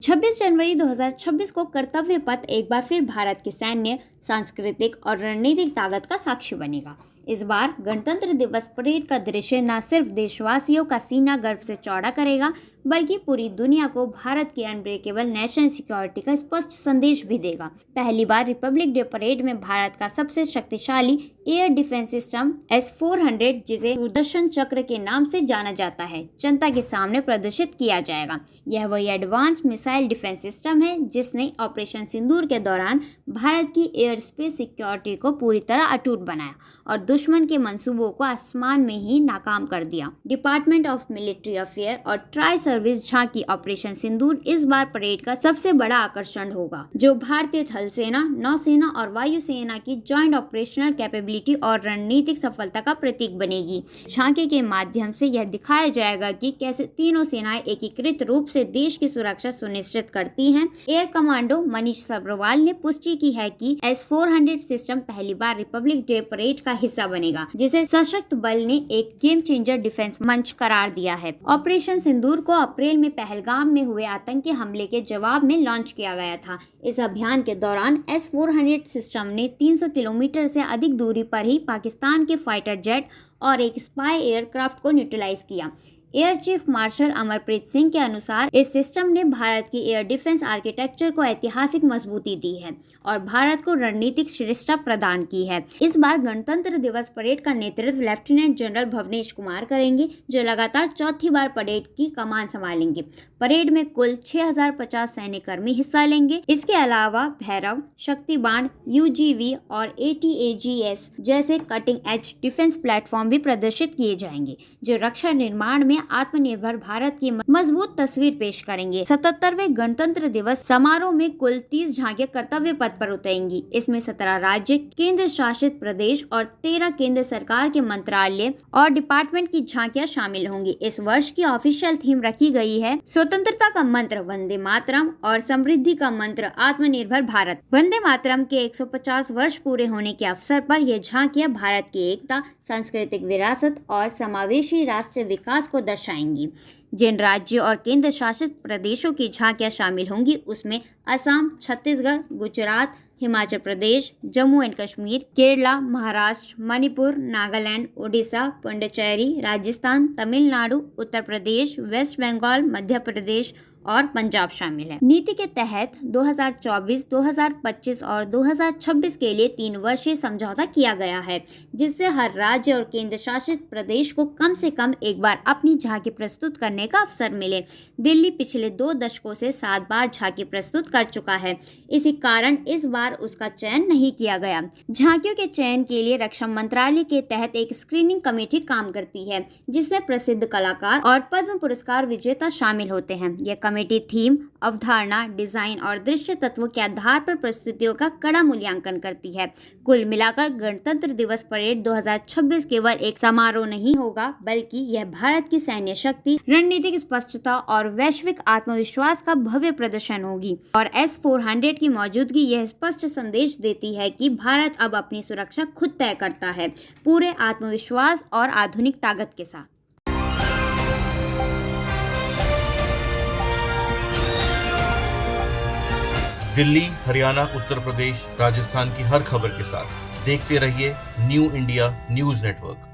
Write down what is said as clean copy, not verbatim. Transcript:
26 जनवरी 2026 को कर्तव्य पथ एक बार फिर भारत की सैन्य, सांस्कृतिक और रणनीतिक ताकत का साक्षी बनेगा। इस बार गणतंत्र दिवस परेड का दृश्य न सिर्फ देशवासियों का सीना गर्व से चौड़ा करेगा, बल्कि पूरी दुनिया को भारत की अनब्रेकेबल नेशनल सिक्योरिटी का स्पष्ट संदेश भी देगा। पहली बार रिपब्लिक डे परेड में भारत का सबसे शक्तिशाली एयर डिफेंस सिस्टम S-400, जिसे सुदर्शन चक्र के नाम से जाना जाता है, जनता के सामने प्रदर्शित किया जाएगा। यह वही एडवांस मिसाइल डिफेंस सिस्टम है जिसने ऑपरेशन सिंदूर के दौरान भारत की एयर स्पेस सिक्योरिटी को पूरी तरह अटूट बनाया और दुश्मन के मंसूबों को आसमान में ही नाकाम कर दिया। डिपार्टमेंट ऑफ मिलिट्री अफेयर और ट्राई सर्विस झांकी ऑपरेशन सिंदूर इस बार परेड का सबसे बड़ा आकर्षण होगा, जो भारतीय थल सेना, नौसेना और वायुसेना की जॉइंट ऑपरेशनल कैपेबिलिटी और रणनीतिक सफलता का प्रतीक बनेगी। झांकी के माध्यम से यह दिखाया जाएगा कि कैसे तीनों सेनाएं एकीकृत रूप से देश की सुरक्षा सुनिश्चित करती हैं। एयर कमांडो मनीष सब्रवाल ने पुष्टि की है कि S-400 सिस्टम पहली बार रिपब्लिक डे परेड का हिस्सा बनेगा, जिसे सशस्त्र बल ने एक गेम चेंजर डिफेंस मंच करार दिया है। ऑपरेशन सिंदूर को अप्रैल में पहलगाम में हुए आतंकी हमले के जवाब में लॉन्च किया गया था। इस अभियान के दौरान S-400 सिस्टम ने 300 किलोमीटर से अधिक दूरी पर ही पाकिस्तान के फाइटर जेट और एक स्पाई एयरक्राफ्ट को न्यूट्रलाइज किया। Air chief marshal Amarpreet Singh के अनुसार इस सिस्टम ने भारत की एयर डिफेंस आर्किटेक्चर को ऐतिहासिक मजबूती दी है और भारत को रणनीतिक श्रेष्ठता प्रदान की है। इस बार गणतंत्र दिवस परेड का नेतृत्व लेफ्टिनेंट जनरल भवनेश कुमार करेंगे, जो लगातार चौथी बार परेड की कमान संभालेंगे। परेड में कुल 6050 सैन्यकर्मी हिस्सा लेंगे। इसके अलावा भैरव, शक्ति बाण, UGV और ATAGS जैसे कटिंग एज डिफेंस प्लेटफॉर्म भी प्रदर्शित किए जाएंगे, जो रक्षा निर्माण में आत्मनिर्भर भारत की मजबूत तस्वीर पेश करेंगे। 77वें गणतंत्र दिवस समारोह में कुल 30 झांकियां कर्तव्य पथ पर उतरेंगी। इसमें 17 राज्य, केंद्र शासित प्रदेश और 13 केंद्र सरकार के मंत्रालय और डिपार्टमेंट की झांकियां शामिल होंगी। इस वर्ष की ऑफिशियल थीम रखी गई है स्वतंत्रता का मंत्र वंदे मातरम और समृद्धि का मंत्र आत्मनिर्भर भारत। वंदे मातरम के 150 वर्ष पूरे होने के अवसर पर यह झांकियां भारत की एकता, सांस्कृतिक विरासत और समावेशी राष्ट्र विकास को दर्शाएंगी। जिन राज्यों और केंद्र शासित प्रदेशों की झांकियां शामिल होंगी उसमें असम, छत्तीसगढ़, गुजरात, हिमाचल प्रदेश, जम्मू एंड कश्मीर, केरला, महाराष्ट्र, मणिपुर, नागालैंड, ओडिशा, पुडुचेरी, राजस्थान, तमिलनाडु, उत्तर प्रदेश, वेस्ट बंगाल, मध्य प्रदेश और पंजाब शामिल है। नीति के तहत 2024, 2025 और 2026 के लिए 3 वर्षीय समझौता किया गया है, जिससे हर राज्य और केंद्र शासित प्रदेश को कम से कम एक बार अपनी झांकी प्रस्तुत करने का अवसर मिले। दिल्ली पिछले 2 दशकों से 7 बार झांकी प्रस्तुत कर चुका है, इसी कारण इस बार उसका चयन नहीं किया गया। झांकियों के चयन के लिए रक्षा मंत्रालय के तहत एक स्क्रीनिंग कमेटी काम करती है, जिसमें प्रसिद्ध कलाकार और पद्म पुरस्कार विजेता शामिल होते हैं। यह कमेटी थीम, अवधारणा, डिजाइन और दृश्य तत्वों के आधार पर प्रस्तुतियों का कड़ा मूल्यांकन करती है। कुल मिलाकर गणतंत्र दिवस परेड 2026 केवल एक समारोह नहीं होगा, बल्कि यह भारत की सैन्य शक्ति, रणनीतिक स्पष्टता और वैश्विक आत्मविश्वास का भव्य प्रदर्शन होगी। और S-400 की मौजूदगी यह स्पष्ट संदेश देती है कि भारत अब अपनी सुरक्षा खुद तय करता है, पूरे आत्मविश्वास और आधुनिक ताकत के साथ। दिल्ली, हरियाणा, उत्तर प्रदेश, राजस्थान की हर खबर के साथ देखते रहिए न्यू इंडिया न्यूज़ नेटवर्क।